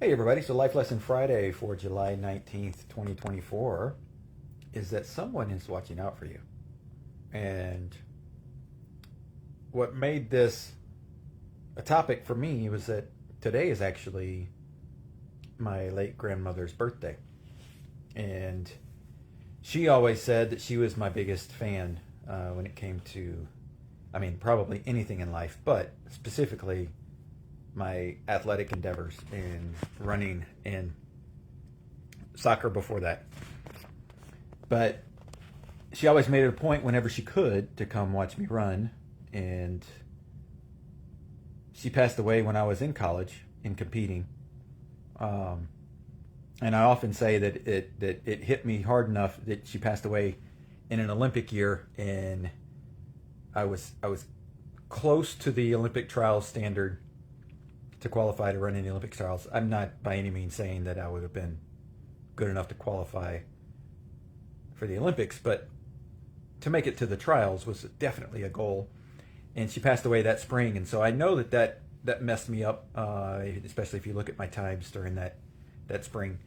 Hey everybody, so Life Lesson Friday for July 19th, 2024 is that someone is watching out for you. And what made this a topic for me was that today is actually my late grandmother's birthday. And she always said that she was my biggest fan when it came to, probably anything in life, but specifically my athletic endeavors in running and soccer before that. But she always made it a point whenever she could to come watch me run. And she passed away when I was in college in competing. And I often say that it hit me hard enough that she passed away in an Olympic year, and I was close to the Olympic trials standard to qualify to run in the Olympic trials. I'm not by any means saying that I would have been good enough to qualify for the Olympics, but to make it to the trials was definitely a goal. And she passed away that spring, and so I know that messed me up, especially if you look at my times during that spring.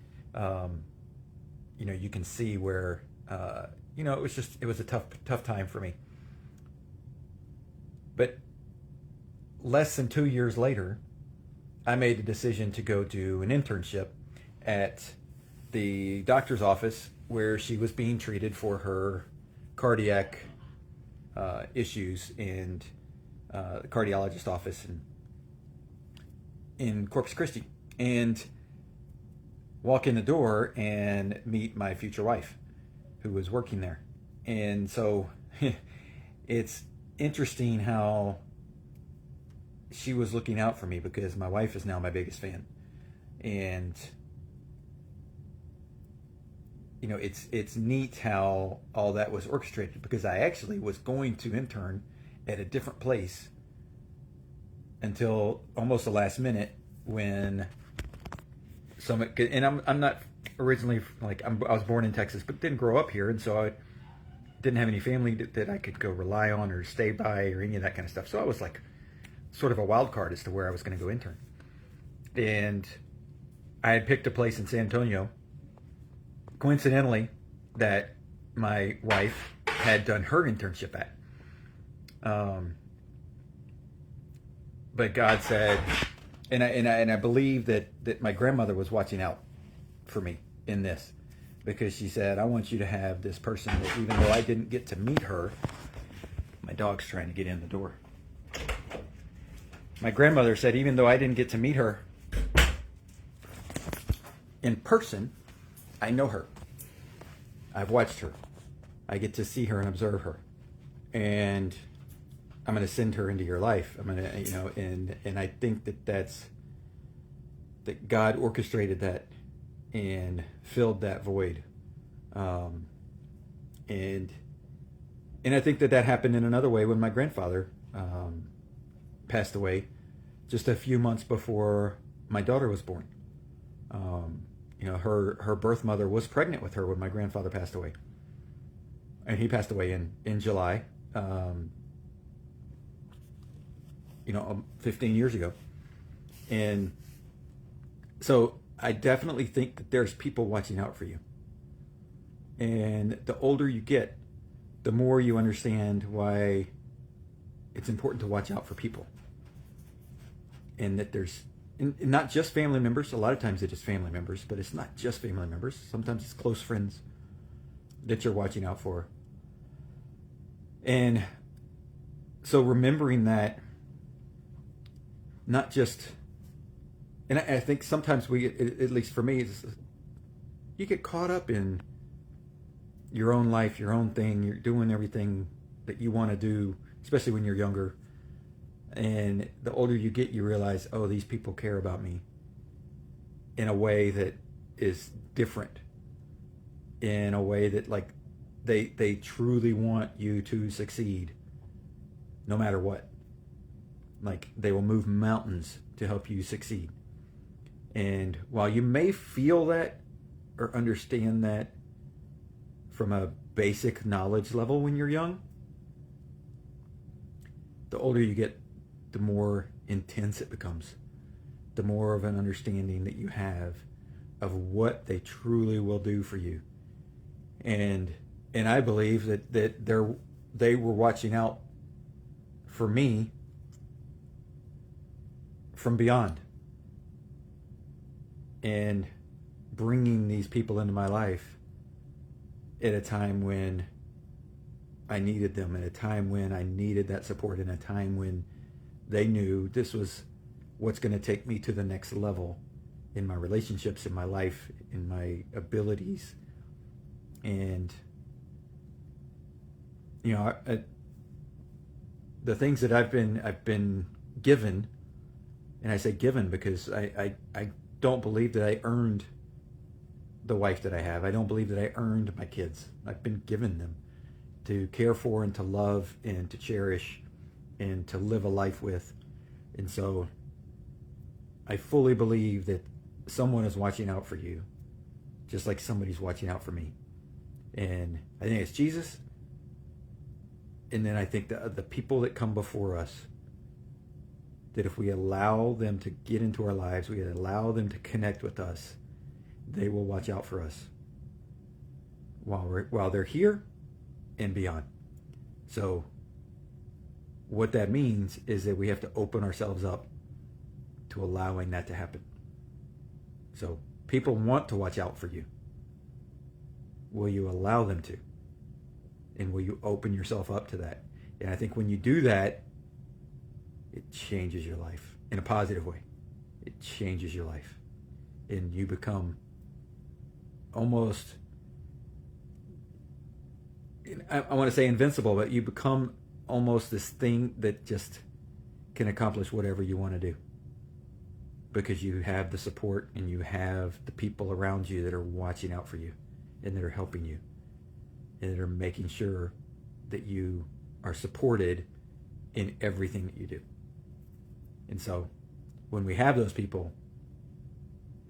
You can see where it was a tough time for me. But less than 2 years later, I made the decision to go do an internship at the doctor's office where she was being treated for her cardiac issues, and the cardiologist office in Corpus Christi, and walk in the door and meet my future wife who was working there. And so it's interesting how she was looking out for me, because my wife is now my biggest fan. And it's neat how all that was orchestrated, because I actually was going to intern at a different place until almost the last minute, when I'm not originally I was born in Texas but didn't grow up here, and so I didn't have any family that I could go rely on or stay by or any of that kind of stuff. So I was like sort of a wild card as to where I was going to go intern. And I had picked a place in San Antonio, coincidentally, that my wife had done her internship at. But God said, and I believe that my grandmother was watching out for me in this, because she said, I want you to have this person that, even though I didn't get to meet her, my dog's trying to get in the door. My grandmother said, even though I didn't get to meet her in person, I know her. I've watched her. I get to see her and observe her. And I'm going to send her into your life. I'm going to, and I think that God orchestrated that and filled that void. And I think that happened in another way when my grandfather passed away just a few months before my daughter was born. Her birth mother was pregnant with her when my grandfather passed away, and he passed away in July, 15 years ago. And so I definitely think that there's people watching out for you. And the older you get, the more you understand why it's important to watch out for people. And that there's not just family members. A lot of times it is family members, but it's not just family members. Sometimes it's close friends that you're watching out for. And so remembering that, not just, and I think sometimes we, at least for me, you get caught up in your own life, your own thing. You're doing everything that you want to do, especially when you're younger. And the older you get, you realize, oh, these people care about me in a way that is different, in a way that they truly want you to succeed no matter what. Like, they will move mountains to help you succeed. And while you may feel that or understand that from a basic knowledge level when you're young, the older you get, the more intense it becomes. the more of an understanding that you have of what they truly will do for you. And I believe that they were watching out for me from beyond, and bringing these people into my life at a time when I needed them, at a time when I needed that support, in a time when they knew this was what's going to take me to the next level in my relationships, in my life, in my abilities. And you know, the things that I've been given, and I say given because I don't believe that I earned the wife that I have. I don't believe that I earned my kids. I've been given them to care for and to love and to cherish and to live a life with. And so I fully believe that someone is watching out for you, just like somebody's watching out for me. And I think it's Jesus. And then I think the people that come before us, that if we allow them to get into our lives, we allow them to connect with us, they will watch out for us while they're here and beyond. So what that means is that we have to open ourselves up to allowing that to happen. So people want to watch out for you. Will you allow them to? And will you open yourself up to that? And I think when you do that, it changes your life in a positive way. It changes your life. And you become almost, I want to say invincible, but you become almost this thing that just can accomplish whatever you want to do. Because you have the support and you have the people around you that are watching out for you and that are helping you and that are making sure that you are supported in everything that you do. And so when we have those people,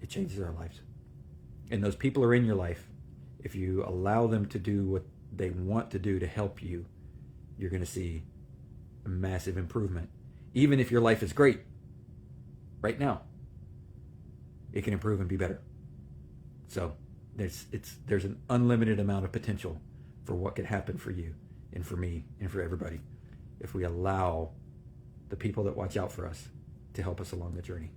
it changes our lives. And those people are in your life. If you allow them to do what they want to do to help you, you're going to see a massive improvement. Even if your life is great right now, it can improve and be better. So there's an unlimited amount of potential for what could happen for you and for me and for everybody if we allow the people that watch out for us to help us along the journey.